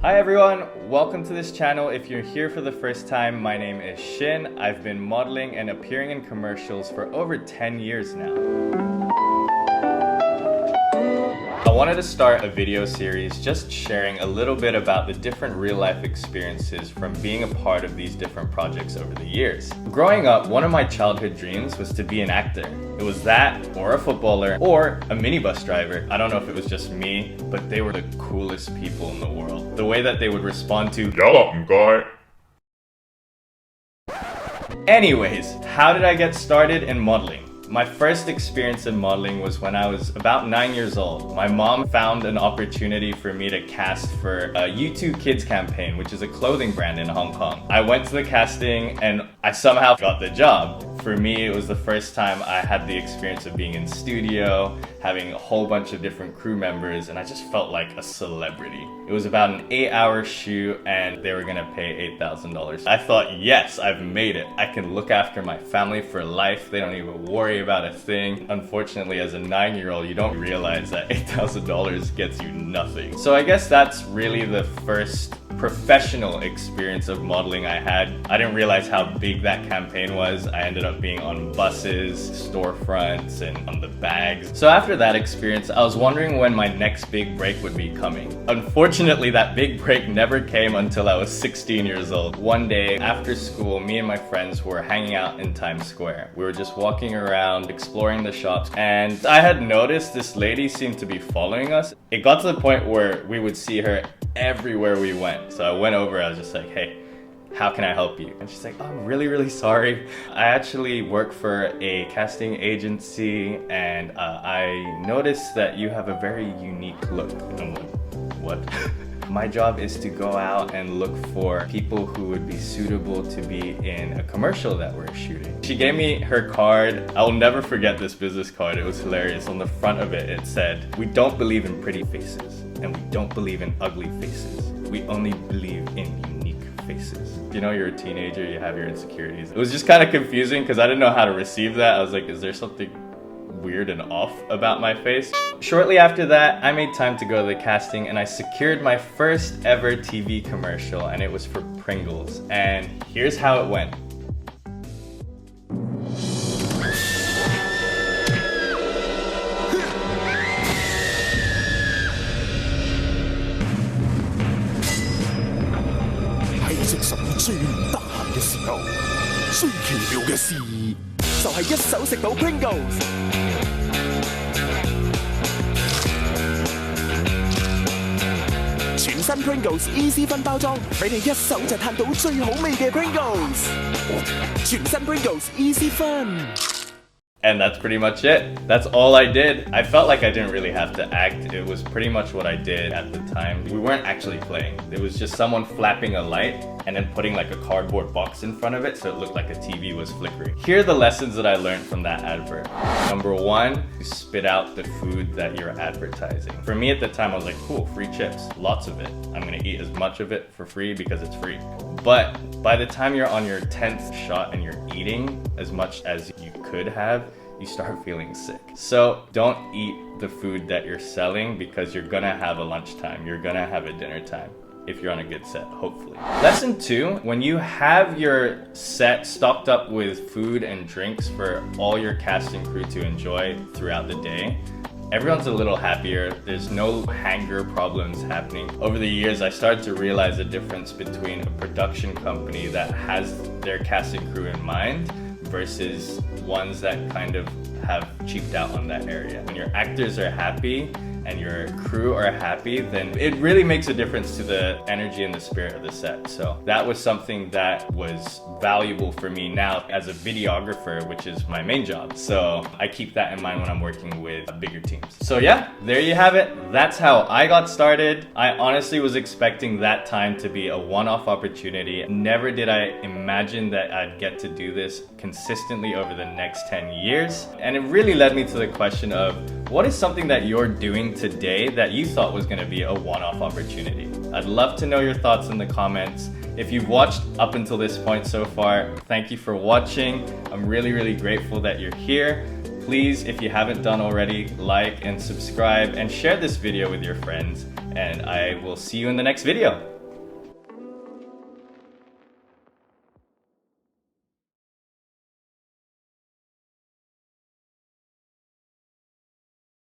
Hi everyone, welcome to this channel. If you're here for the first time, my name is Shin. I've been modeling and appearing in commercials for over 10 years now. I wanted to start a video series just sharing a little bit about the different real-life experiences from being a part of these different projects over the years. Growing up, one of my childhood dreams was to be an actor. It was that, or a footballer, or a minibus driver. I don't know if it was just me, but they were the coolest people in the world. The way that they would respond to "Yeah, guy." Anyways, how did I get started in modeling? My first experience in modeling was when I was about 9 years old. My mom found an opportunity for me to cast for a U2 Kids campaign, which is a clothing brand in Hong Kong. I went to the casting and I somehow got the job. For me, it was the first time I had the experience of being in studio, having a whole bunch of different crew members, and I just felt like a celebrity. It was about an 8-hour shoot and they were gonna pay $8,000. I thought, yes, I've made it. I can look after my family for life. They don't even worry about a thing. Unfortunately, as a 9-year-old, you don't realize that $8,000 gets you nothing. So I guess that's really the first professional experience of modeling I had. I didn't realize how big that campaign was. I ended up being on buses, storefronts, and on the bags. So after that experience, I was wondering when my next big break would be coming. Unfortunately, that big break never came until I was 16 years old. One day after school, me and my friends were hanging out in Times Square. We were just walking around, exploring the shops, and I had noticed this lady seemed to be following us. It got to the point where we would see her everywhere we went. So I went over, I was just like, hey, how can I help you? And she's like, oh, I'm really sorry. I actually work for a casting agency and I noticed that you have a very unique look. And I'm like, what? My job is to go out and look for people who would be suitable to be in a commercial that we're shooting. She gave me her card. I will never forget this business card. It was hilarious. On the front of it, it said, "We don't believe in pretty faces and we don't believe in ugly faces. We only believe in unique faces." You know, you're a teenager, you have your insecurities. It was just kind of confusing because I didn't know how to receive that. I was like, is there something weird and off about my face? Shortly after that, I made time to go to the casting and I secured my first ever TV commercial, and it was for Pringles. And here's how it went.最唔得閒嘅時候，最奇妙嘅事就係一手食到 Pringles。全新 Pringles Easy 分包裝，俾你一手就嘆到最好味嘅 Pringles。全新 Pringles Easy 分。And that's pretty much it. That's all I did. I felt like I didn't really have to act. It was pretty much what I did at the time. We weren't actually playing. It was just someone flapping a light and then putting like a cardboard box in front of it so it looked like a TV was flickering. Here are the lessons that I learned from that advert. Number one, you spit out the food that you're advertising. For me at the time, I was like, cool, free chips, lots of it. I'm gonna eat as much of it for free because it's free. But by the time you're on your 10th shot and you're eating as much as you could have, you start feeling sick. So don't eat the food that you're selling because you're gonna have a lunchtime, you're gonna have a dinner time if you're on a good set, hopefully. Lesson 2, when you have your set stocked up with food and drinks for all your casting crew to enjoy throughout the day, everyone's a little happier. There's no hanger problems happening. Over the years, I started to realize the difference between a production company that has their casting crew in mind versus ones that kind of have cheaped out on that area. When your actors are happy and your crew are happy, then it really makes a difference to the energy and the spirit of the set. So that was something that was valuable for me now as a videographer, which is my main job. So I keep that in mind when I'm working with bigger teams. So yeah, there you have it. That's how I got started. I honestly was expecting that time to be a one-off opportunity. Never did I imagine that I'd get to do this consistently over the next 10 years. And it really led me to the question of, what is something that you're doing today that you thought was gonna be a one-off opportunity? I'd love to know your thoughts in the comments. If you've watched up until this point so far, thank you for watching. I'm really grateful that you're here. Please, if you haven't done already, like and subscribe and share this video with your friends. and I will see you in the next video.